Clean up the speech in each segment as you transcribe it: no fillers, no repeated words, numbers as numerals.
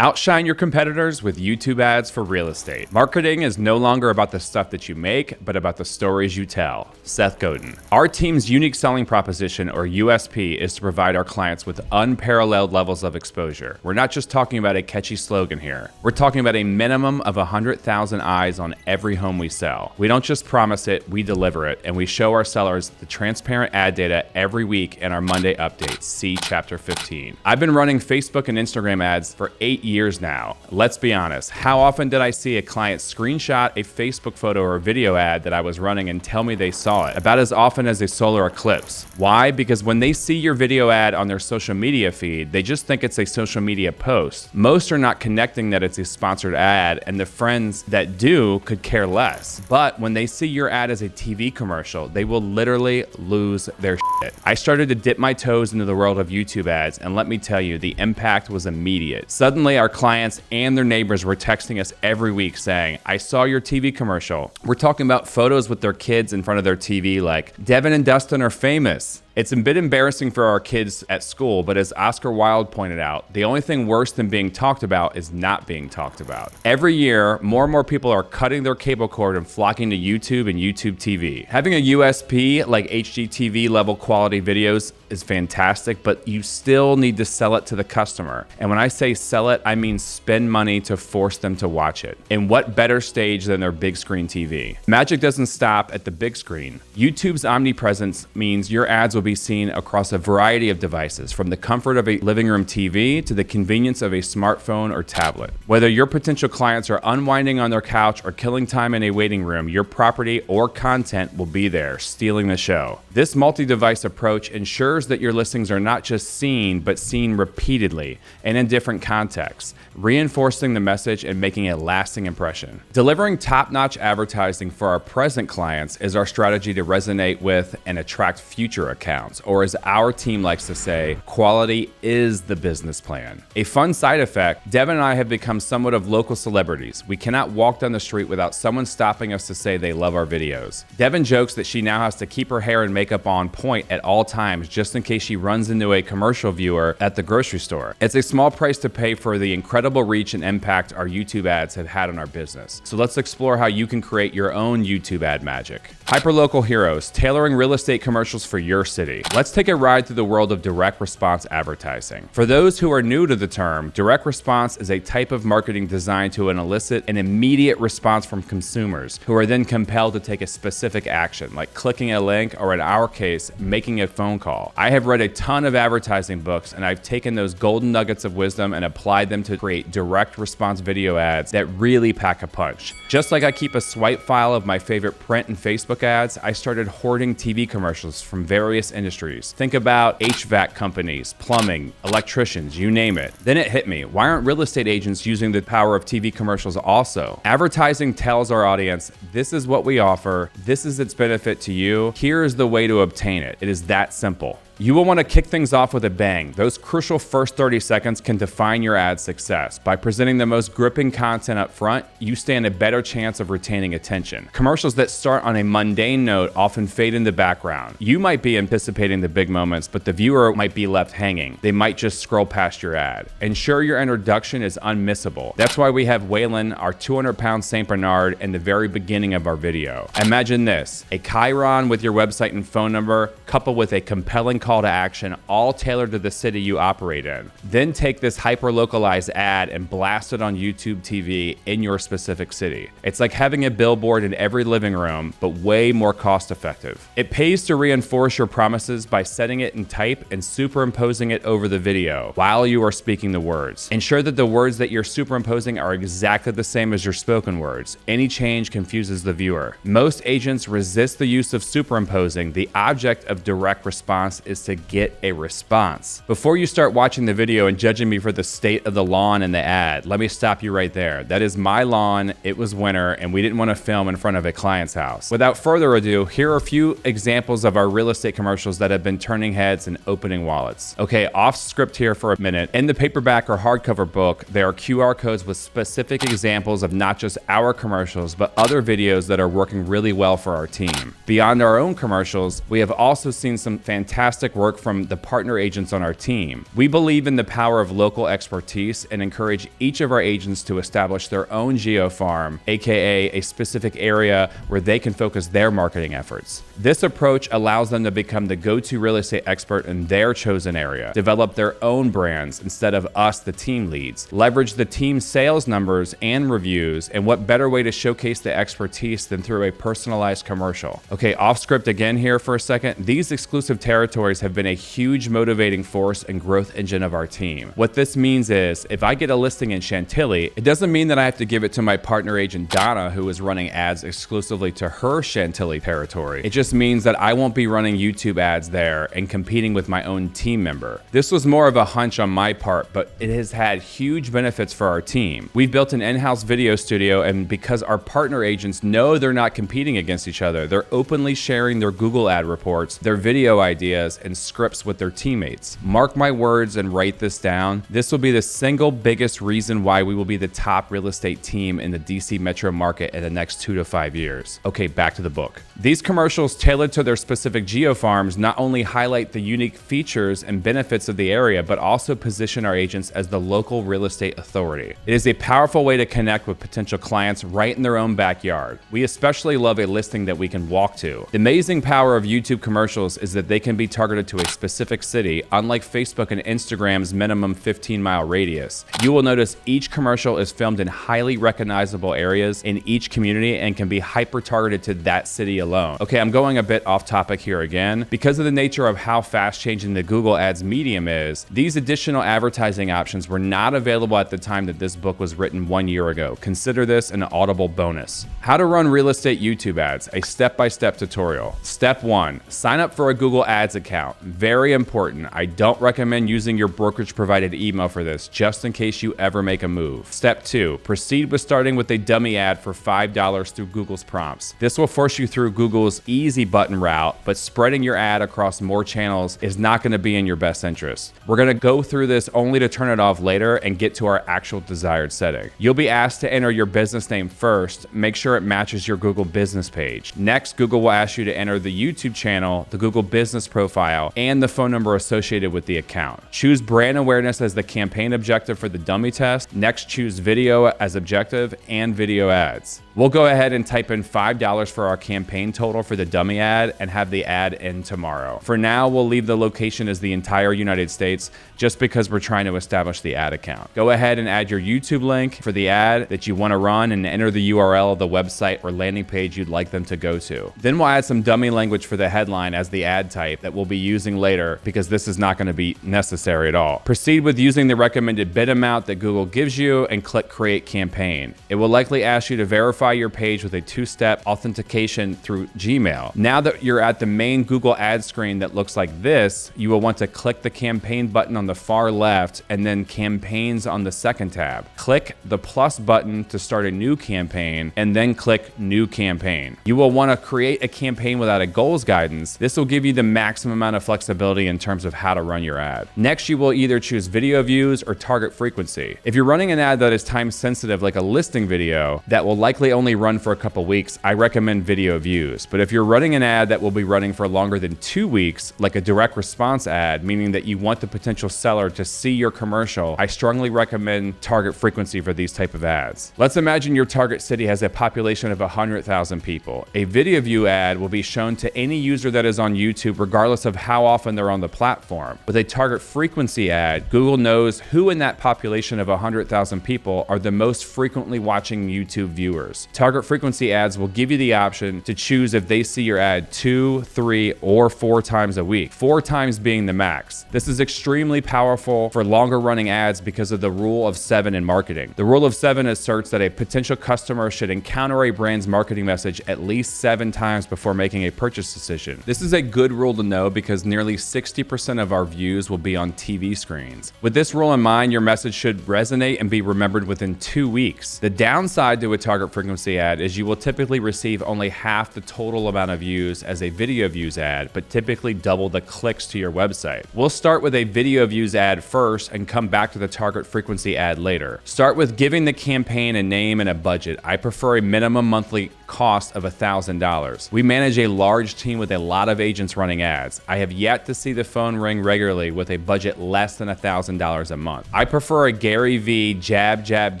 Outshine your competitors with YouTube ads for real estate. Marketing is no longer about the stuff that you make, but about the stories you tell. Seth Godin. Our team's unique selling proposition, or USP, is to provide our clients with unparalleled levels of exposure. We're not just talking about a catchy slogan here. We're talking about a minimum of 100,000 eyes on every home we sell. We don't just promise it, we deliver it, and we show our sellers the transparent ad data every week in our Monday updates. See Chapter 15. I've been running Facebook and Instagram ads for 8 years now. Let's be honest, how often did I see a client screenshot a Facebook photo or video ad that I was running and tell me they saw it? About as often as a solar eclipse. Why? Because when they see your video ad on their social media feed, they just think it's a social media post. Most are not connecting that it's a sponsored ad, and the friends that do could care less. But when they see your ad as a TV commercial, they will literally lose their shit. I started to dip my toes into the world of YouTube ads, and let me tell you, the impact was immediate. Suddenly, our clients and their neighbors were texting us every week saying, I saw your TV commercial. We're talking about photos with their kids in front of their TV like, Devin and Dustin are famous. It's a bit embarrassing for our kids at school, but as Oscar Wilde pointed out, the only thing worse than being talked about is not being talked about. Every year, more and more people are cutting their cable cord and flocking to YouTube and YouTube TV. Having a USP like HGTV level quality videos is fantastic, but you still need to sell it to the customer. And when I say sell it, I mean spend money to force them to watch it. And what better stage than their big screen TV? Magic doesn't stop at the big screen. YouTube's omnipresence means your ads will be seen across a variety of devices, from the comfort of a living room TV to the convenience of a smartphone or tablet. Whether your potential clients are unwinding on their couch or killing time in a waiting room, your property or content will be there, stealing the show. This multi-device approach ensures that your listings are not just seen, but seen repeatedly and in different contexts, reinforcing the message and making a lasting impression. Delivering top-notch advertising for our present clients is our strategy to resonate with and attract future accounts, or as our team likes to say, quality is the business plan. A fun side effect, Devin and I have become somewhat of local celebrities. We cannot walk down the street without someone stopping us to say they love our videos. Devin jokes that she now has to keep her hair and makeup on point at all times just in case she runs into a commercial viewer at the grocery store. It's a small price to pay for the incredible reach and impact our YouTube ads have had on our business. So let's explore how you can create your own YouTube ad magic. Hyperlocal heroes, tailoring real estate commercials for your city. Let's take a ride through the world of direct response advertising. For those who are new to the term, direct response is a type of marketing designed to elicit an immediate response from consumers who are then compelled to take a specific action, like clicking a link or, in our case, making a phone call. I have read a ton of advertising books, and I've taken those golden nuggets of wisdom and applied them to create direct response video ads that really pack a punch. Just like I keep a swipe file of my favorite print and Facebook ads, I started hoarding TV commercials from various industries. Think about HVAC companies, plumbing, electricians, you name it. Then it hit me. Why aren't real estate agents using the power of TV commercials also? Advertising tells our audience, this is what we offer, this is its benefit to you, here is the way to obtain it. It is that simple. You will want to kick things off with a bang. Those crucial first 30 seconds can define your ad success. By presenting the most gripping content up front, you stand a better chance of retaining attention. Commercials that start on a mundane note often fade in the background. You might be anticipating the big moments, but the viewer might be left hanging. They might just scroll past your ad. Ensure your introduction is unmissable. That's why we have Waylon, our 200-pound Saint Bernard, in the very beginning of our video. Imagine this, a chyron with your website and phone number, coupled with a compelling call to action, all tailored to the city you operate in. Then take this hyper-localized ad and blast it on YouTube TV in your specific city. It's like having a billboard in every living room, but way more cost-effective. It pays to reinforce your promises by setting it in type and superimposing it over the video while you are speaking the words. Ensure that the words that you're superimposing are exactly the same as your spoken words. Any change confuses the viewer. Most agents resist the use of superimposing. The object of direct response is to get a response. Before you start watching the video and judging me for the state of the lawn in the ad, let me stop you right there. That is my lawn, it was winter, and we didn't want to film in front of a client's house. Without further ado, here are a few examples of our real estate commercials that have been turning heads and opening wallets. Okay, off script here for a minute. In the paperback or hardcover book, there are QR codes with specific examples of not just our commercials, but other videos that are working really well for our team. Beyond our own commercials, we have also seen some fantastic fantastic work from the partner agents on our team. We believe in the power of local expertise and encourage each of our agents to establish their own geofarm, aka a specific area where they can focus their marketing efforts. This approach allows them to become the go-to real estate expert in their chosen area, develop their own brands instead of us, the team leads, leverage the team's sales numbers and reviews, and what better way to showcase the expertise than through a personalized commercial. Okay, off script again here for a second. These exclusive territories have been a huge motivating force and growth engine of our team. What this means is, if I get a listing in Chantilly, it doesn't mean that I have to give it to my partner agent Donna, who is running ads exclusively to her Chantilly territory. It just means that I won't be running YouTube ads there and competing with my own team member. This was more of a hunch on my part, but it has had huge benefits for our team. We've built an in-house video studio, and because our partner agents know they're not competing against each other, they're openly sharing their Google ad reports, their video ideas, and scripts with their teammates. Mark my words and write this down. This will be the single biggest reason why we will be the top real estate team in the DC metro market in the next 2 to 5 years. Okay, back to the book. These commercials tailored to their specific geofarms not only highlight the unique features and benefits of the area, but also position our agents as the local real estate authority. It is a powerful way to connect with potential clients right in their own backyard. We especially love a listing that we can walk to. The amazing power of YouTube commercials is that they can be targeted to a specific city, unlike Facebook and Instagram's minimum 15-mile radius. You will notice each commercial is filmed in highly recognizable areas in each community and can be hyper-targeted to that city alone. Okay, I'm going a bit off topic here again. Because of the nature of how fast-changing the Google Ads medium is, these additional advertising options were not available at the time that this book was written 1 year ago. Consider this an audible bonus. How to run real estate YouTube ads, a step-by-step tutorial. Step 1, sign up for a Google Ads account. Very important. I don't recommend using your brokerage provided email for this, just in case you ever make a move. Step 2, proceed with starting with a dummy ad for $5 through Google's prompts. This will force you through Google's easy button route, but spreading your ad across more channels is not going to be in your best interest. We're going to go through this only to turn it off later and get to our actual desired setting. You'll be asked to enter your business name first. Make sure it matches your Google business page. Next, Google will ask you to enter the YouTube channel, the Google business profile, and the phone number associated with the account. Choose brand awareness as the campaign objective for the dummy test. Next, choose video as objective and video ads. We'll go ahead and type in $5 for our campaign total for the dummy ad and have the ad in tomorrow. For now, we'll leave the location as the entire United States just because we're trying to establish the ad account. Go ahead and add your YouTube link for the ad that you want to run and enter the URL of the website or landing page you'd like them to go to. Then we'll add some dummy language for the headline as the ad type that we'll be using later because this is not going to be necessary at all. Proceed with using the recommended bid amount that Google gives you and click Create Campaign. It will likely ask you to verify your page with a two-step authentication through Gmail. Now that you're at the main Google ad screen that looks like this, you will want to click the campaign button on the far left and then campaigns on the second tab. Click the plus button to start a new campaign and then click new campaign. You will want to create a campaign without a goals guidance. This will give you the maximum amount of flexibility in terms of how to run your ad. Next, you will either choose video views or target frequency. If you're running an ad that is time sensitive like a listing video that will likely only run for a couple weeks, I recommend video views. But if you're running an ad that will be running for longer than 2 weeks, like a direct response ad, meaning that you want the potential seller to see your commercial, I strongly recommend target frequency for these type of ads. Let's imagine your target city has a population of 100,000 people. A video view ad will be shown to any user that is on YouTube regardless of how often they're on the platform. With a target frequency ad, Google knows who in that population of 100,000 people are the most frequently watching YouTube viewers. Target frequency ads will give you the option to choose if they see your ad 2, 3, or 4 times a week, 4 times being the max. This is extremely powerful for longer running ads because of the rule of 7 in marketing. The rule of 7 asserts that a potential customer should encounter a brand's marketing message at least 7 times before making a purchase decision. This is a good rule to know because nearly 60% of our views will be on TV screens. With this rule in mind, your message should resonate and be remembered within 2 weeks. The downside to a target frequency ad is you will typically receive only half the total amount of views as a video views ad, but typically double the clicks to your website. We'll start with a video views ad first and come back to the target frequency ad later. Start with giving the campaign a name and a budget. I prefer a minimum monthly cost of $1,000. We manage a large team with a lot of agents running ads. I have yet to see the phone ring regularly with a budget less than $1,000 a month. I prefer a Gary V jab, jab,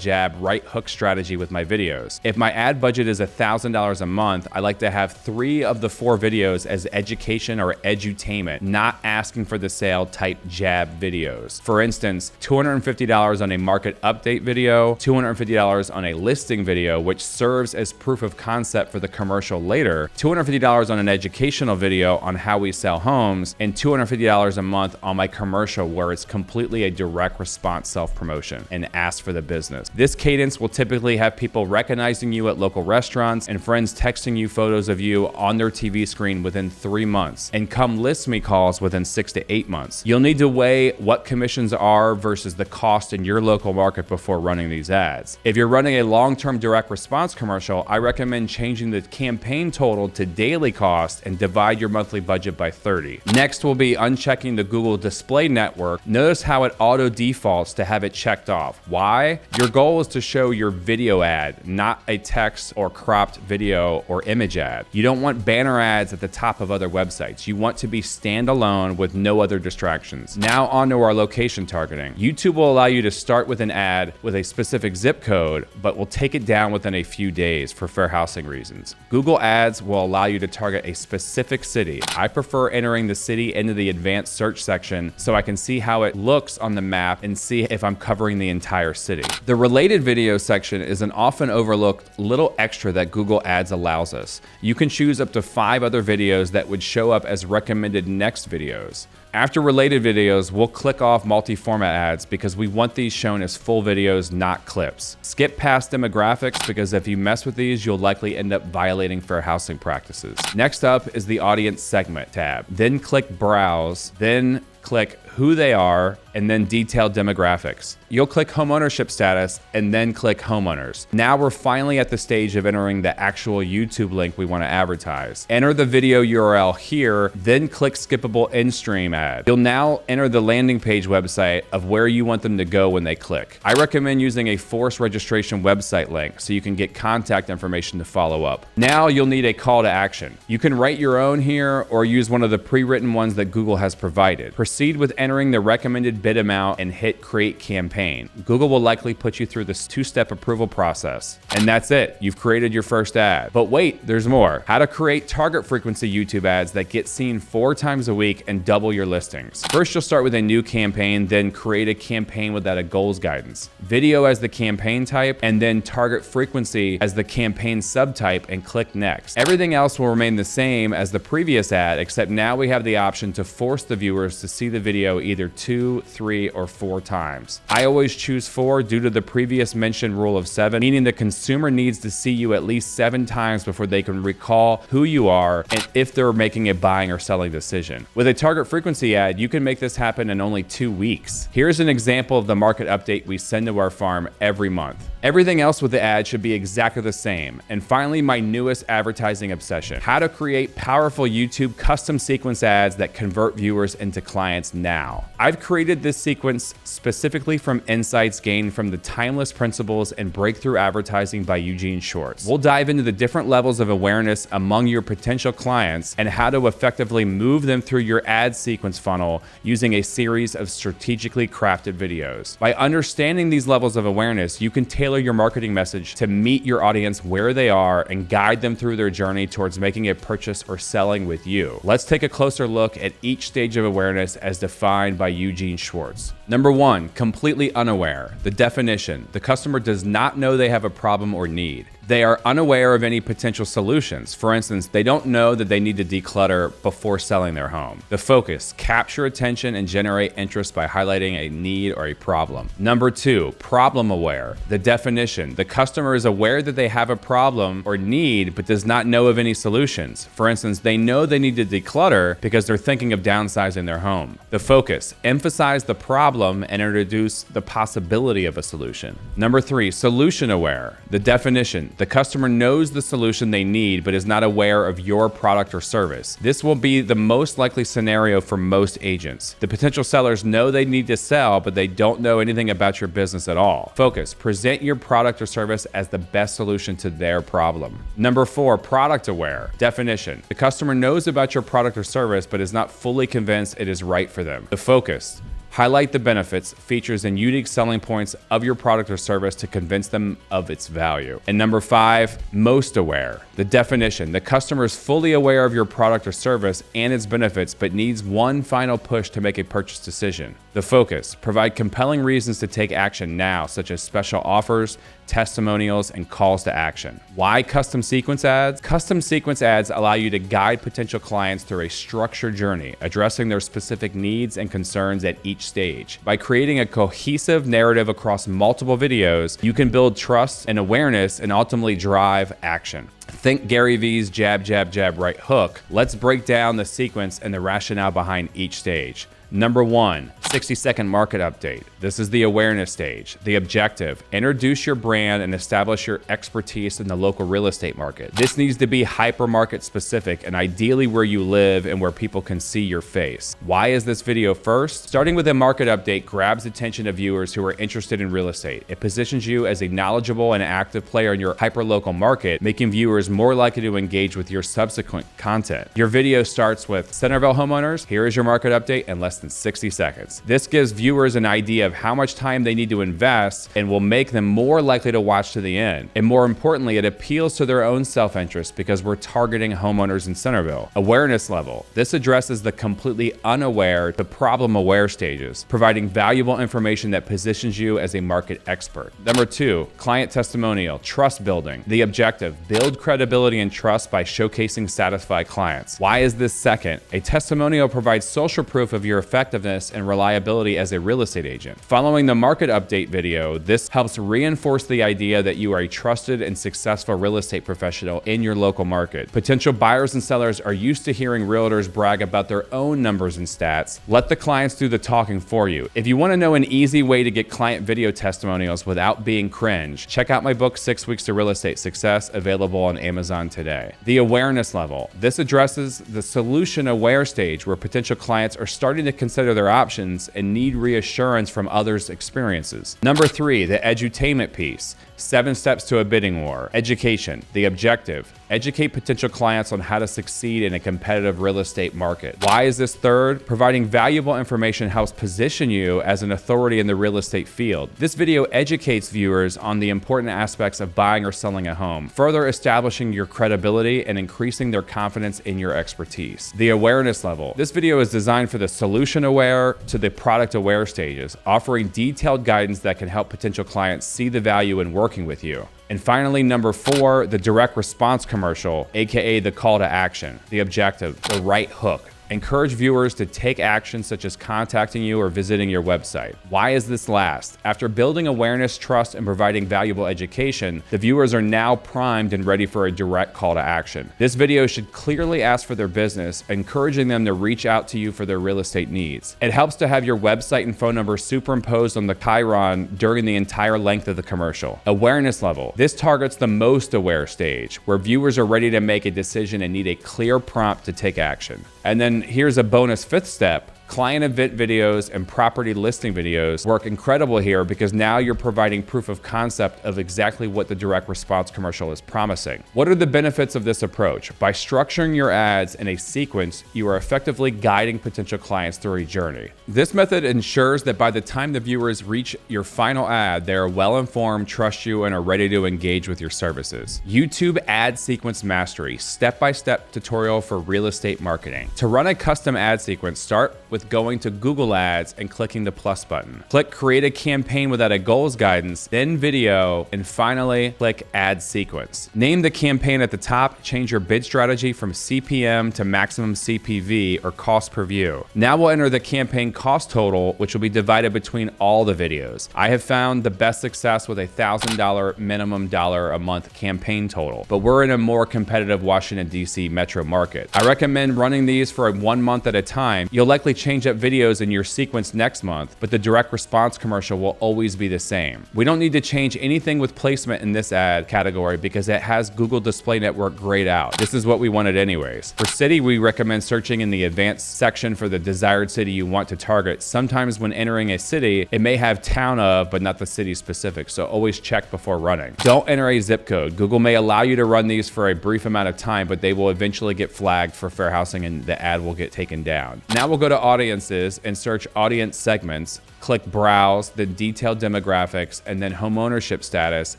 jab, right hook strategy with my videos. If my ad budget is $1,000 a month, I like to have 3 of the 4 videos as education or edutainment, not asking for the sale type jab videos. For instance, $250 on a market update video, $250 on a listing video, which serves as proof of concept for the commercial later, $250 on an educational video on how we sell homes, and $250 a month on my commercial where it's completely a direct response self-promotion and ask for the business. This cadence will typically have people recognizing you at local restaurants and friends texting you photos of you on their TV screen within 3 months and come list me calls within 6 to 8 months. You'll need to weigh what commissions are versus the cost in your local market before running these ads. If you're running a long-term direct response commercial, I recommend changing the campaign total to daily cost and divide your monthly budget by 30. Next will be unchecking the Google Display Network. Notice how it auto defaults to have it checked off. Why? Your goal is to show your video ad, not a text or cropped video or image ad. You don't want banner ads at the top of other websites. You want to be standalone with no other distractions. Now on to our location targeting. YouTube will allow you to start with an ad with a specific zip code, but will take it down within a few days for fair housing reasons. Google Ads will allow you to target a specific city. I prefer entering the city into the advanced search section so I can see how it looks on the map and see if I'm covering the entire city. The related video section is an often overlooked little extra that Google Ads allows us. You can choose up to 5 other videos that would show up as recommended next videos. After related videos, we'll click off multi-format ads because we want these shown as full videos, not clips. Skip past demographics because if you mess with these, you'll likely end up violating fair housing practices. Next up is the audience segment tab. Then click browse, then click who they are, and then detailed demographics. You'll click homeownership status and then click homeowners. Now we're finally at the stage of entering the actual YouTube link we want to advertise. Enter the video URL here, then click skippable in-stream ad. You'll now enter the landing page website of where you want them to go when they click. I recommend using a forced registration website link so you can get contact information to follow up. Now you'll need a call to action. You can write your own here or use one of the pre-written ones that Google has provided. Proceed with entering the recommended bid amount and hit create campaign. Google will likely put you through this 2-step approval process. And that's it. You've created your first ad. But wait, there's more. How to create target frequency YouTube ads that get seen 4 times a week and double your listings. First, you'll start with a new campaign, then create a campaign without a goals guidance. Video as the campaign type, and then target frequency as the campaign subtype, and click next. Everything else will remain the same as the previous ad, except now we have the option to force the viewers to see the video either 2, 3, or 4 times. I always choose 4 due to the previous mentioned rule of 7, meaning the consumer needs to see you at least 7 times before they can recall who you are and if they're making a buying or selling decision. With a target frequency ad, you can make this happen in only 2 weeks. Here's an example of the market update we send to our farm every month. Everything else with the ad should be exactly the same. And finally, my newest advertising obsession: how to create powerful YouTube custom sequence ads that convert viewers into clients now. I've created this sequence specifically from insights gained from the Timeless Principles and Breakthrough Advertising by Eugene Schwartz. We'll dive into the different levels of awareness among your potential clients and how to effectively move them through your ad sequence funnel using a series of strategically crafted videos. By understanding these levels of awareness, you can tailor your marketing message to meet your audience where they are and guide them through their journey towards making a purchase or selling with you. Let's take a closer look at each stage of awareness as defined by Eugene Schwartz. Number 1, completely unaware. The definition: the customer does not know they have a problem or need. They are unaware of any potential solutions. For instance, they don't know that they need to declutter before selling their home. The focus: capture attention and generate interest by highlighting a need or a problem. Number 2, problem aware. The definition: the customer is aware that they have a problem or need, but does not know of any solutions. For instance, they know they need to declutter because they're thinking of downsizing their home. The focus: emphasize the problem problem and introduce the possibility of a solution. Number 3, solution aware. The definition: the customer knows the solution they need but is not aware of your product or service. This will be the most likely scenario for most agents. The potential sellers know they need to sell, but they don't know anything about your business at all. Focus: present your product or service as the best solution to their problem. Number 4, product aware. Definition: the customer knows about your product or service but is not fully convinced it is right for them. The focus: highlight the benefits, features, and unique selling points of your product or service to convince them of its value. And number 5, most aware. The definition: the customer is fully aware of your product or service and its benefits, but needs one final push to make a purchase decision. The focus: provide compelling reasons to take action now, such as special offers, testimonials, and calls to action. Why custom sequence ads? Custom sequence ads allow you to guide potential clients through a structured journey, addressing their specific needs and concerns at each stage. By creating a cohesive narrative across multiple videos, you can build trust and awareness and ultimately drive action. Think Gary Vee's jab, jab, jab, right hook. Let's break down the sequence and the rationale behind each stage. Number 1, 60-second market update. This is the awareness stage. The objective: introduce your brand and establish your expertise in the local real estate market. This needs to be hyper-market specific and ideally where you live and where people can see your face. Why is this video first? Starting with a market update grabs attention of viewers who are interested in real estate. It positions you as a knowledgeable and active player in your hyper-local market, making viewers more likely to engage with your subsequent content. Your video starts with Centerville homeowners, here is your market update in less than 60 seconds. This gives viewers an idea of how much time they need to invest and will make them more likely to watch to the end. And more importantly, it appeals to their own self-interest because we're targeting homeowners in Centerville. Awareness level. This addresses the completely unaware to problem-aware stages, providing valuable information that positions you as a market expert. Number 2, client testimonial, trust building. The objective: build credibility and trust by showcasing satisfied clients. Why is this second? A testimonial provides social proof of your effectiveness and reliability as a real estate agent. Following the market update video, this helps reinforce the idea that you are a trusted and successful real estate professional in your local market. Potential buyers and sellers are used to hearing realtors brag about their own numbers and stats. Let the clients do the talking for you. If you want to know an easy way to get client video testimonials without being cringe, check out my book, 6 Weeks to Real Estate Success, available on Amazon today. The awareness level. This addresses the solution aware stage where potential clients are starting to consider their options and need reassurance from others' experiences. Number 3, the edutainment piece. 7 steps to a bidding war. Education. The objective: educate potential clients on how to succeed in a competitive real estate market. Why is this third? Providing valuable information helps position you as an authority in the real estate field. This video educates viewers on the important aspects of buying or selling a home, further establishing your credibility and increasing their confidence in your expertise. The awareness level. This video is designed for the solution aware to the product aware stages, offering detailed guidance that can help potential clients see the value in working with you. And finally, number 4, the direct response commercial, aka the call to action. The objective: the right hook. Encourage viewers to take action such as contacting you or visiting your website. Why is this last? After building awareness, trust, and providing valuable education, the viewers are now primed and ready for a direct call to action. This video should clearly ask for their business, encouraging them to reach out to you for their real estate needs. It helps to have your website and phone number superimposed on the chyron during the entire length of the commercial. Awareness level. This targets the most aware stage, where viewers are ready to make a decision and need a clear prompt to take action. And then here's a bonus 5th step. Client event videos and property listing videos work incredible here because now you're providing proof of concept of exactly what the direct response commercial is promising. What are the benefits of this approach? By structuring your ads in a sequence, you are effectively guiding potential clients through a journey. This method ensures that by the time the viewers reach your final ad, they are well informed, trust you, and are ready to engage with your services. YouTube Ad Sequence Mastery, step-by-step tutorial for real estate marketing. To run a custom ad sequence, start with going to Google Ads and clicking the plus button. Click Create a Campaign without a goals guidance, then Video, and finally click Ad Sequence. Name the campaign at the top, change your bid strategy from CPM to maximum CPV or cost per view. Now we'll enter the campaign cost total, which will be divided between all the videos. I have found the best success with a $1,000 minimum dollar a month campaign total, but we're in a more competitive Washington, D.C. metro market. I recommend running these for 1 month at a time. You'll likely change change up videos in your sequence next month, but the direct response commercial will always be the same. We don't need to change anything with placement in this ad category because it has Google Display Network grayed out. This is what we wanted anyways. For city, we recommend searching in the advanced section for the desired city you want to target. Sometimes when entering a city, it may have town of, but not the city specific, so always check before running. Don't enter a zip code. Google may allow you to run these for a brief amount of time, but they will eventually get flagged for fair housing and the ad will get taken down. Now we'll go to audiences and search audience segments. Click browse, then detailed demographics, and then homeownership status,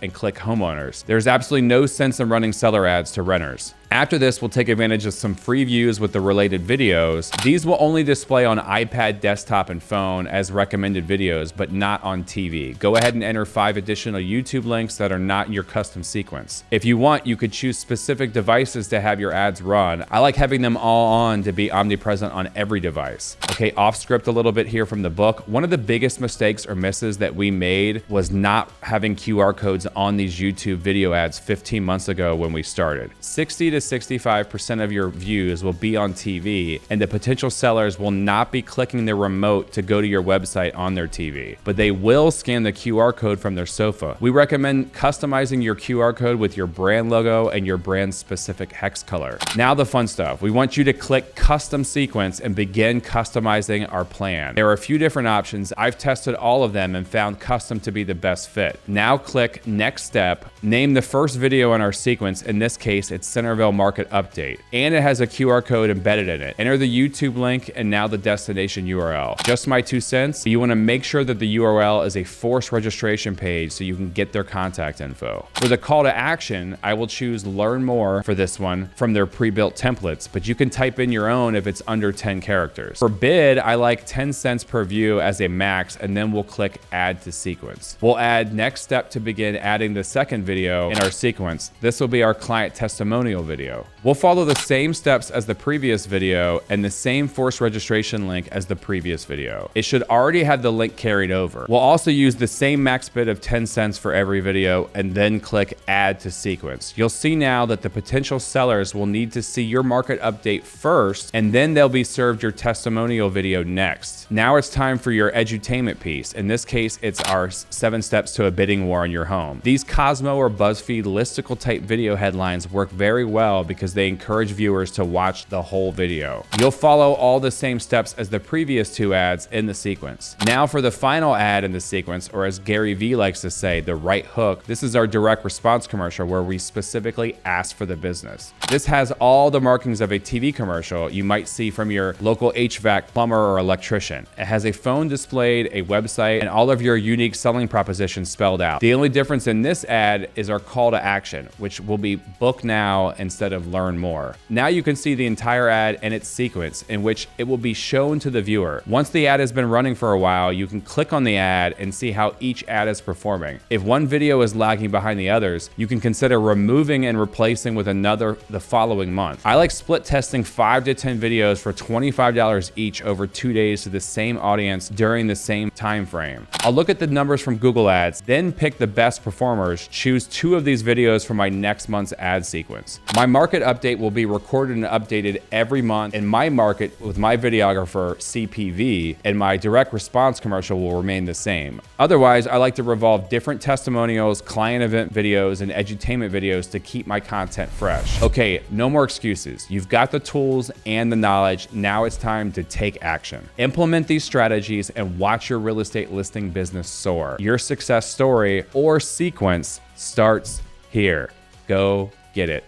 and click homeowners. There's absolutely no sense in running seller ads to renters. After this, we'll take advantage of some free views with the related videos. These will only display on iPad, desktop, and phone as recommended videos, but not on TV. Go ahead and enter 5 additional YouTube links that are not your custom sequence. If you want, you could choose specific devices to have your ads run. I like having them all on to be omnipresent on every device. Okay, off script a little bit here from the book. One of the biggest mistakes or misses that we made was not having QR codes on these YouTube video ads 15 months ago when we started. 60 to 65% of your views will be on TV, and the potential sellers will not be clicking the remote to go to your website on their TV, but they will scan the QR code from their sofa. We recommend customizing your QR code with your brand logo and your brand specific hex color. Now the fun stuff. We want you to click custom sequence and begin customizing our plan. There are a few different options. I've tested all of them and found custom to be the best fit. Now click next step, name the first video in our sequence. In this case, it's Centerville Market Update, and it has a QR code embedded in it. Enter the YouTube link and now the destination URL. Just my 2 cents. You want to make sure that the URL is a forced registration page so you can get their contact info. For the call to action, I will choose learn more for this one from their pre-built templates, but you can type in your own if it's under 10 characters. For bid, I like 10 cents per view as a max, and then we'll click add to sequence. We'll add next step to begin adding the second video in our sequence. This will be our client testimonial video. We'll follow the same steps as the previous video and the same forced registration link as the previous video. It should already have the link carried over. We'll also use the same max bid of 10 cents for every video and then click add to sequence. You'll see now that the potential sellers will need to see your market update first, and then they'll be served your testimonial video next. Now it's time for your edutainment piece. In this case, it's our 7 steps to a bidding war in your home. These Cosmo or BuzzFeed listicle type video headlines work very well because they encourage viewers to watch the whole video. You'll follow all the same steps as the previous 2 ads in the sequence. Now for the final ad in the sequence, or as Gary Vee likes to say, the right hook. This is our direct response commercial where we specifically ask for the business. This has all the markings of a TV commercial you might see from your local HVAC plumber or electrician. It has a phone displayed, a website, and all of your unique selling propositions spelled out. The only difference in this ad is our call to action, which will be book now instead of learn more. Now you can see the entire ad and its sequence in which it will be shown to the viewer. Once the ad has been running for a while, you can click on the ad and see how each ad is performing. If one video is lagging behind the others, you can consider removing and replacing with another the following month. I like split testing 5 to 10 videos for $25 each over 2 days to the same audience during the same time frame. I'll look at the numbers from Google Ads, then pick the best performers, choose 2 of these videos for my next month's ad sequence. My market update will be recorded and updated every month in my market with my videographer CPV, and my direct response commercial will remain the same. Otherwise, I like to revolve different testimonials, client event videos, and edutainment videos to keep my content fresh. Okay, no more excuses. You've got the tools and the knowledge. Now it's time to take action. Implement these strategies and watch your real estate listing business soar. Your success story or sequence starts here. Go get it.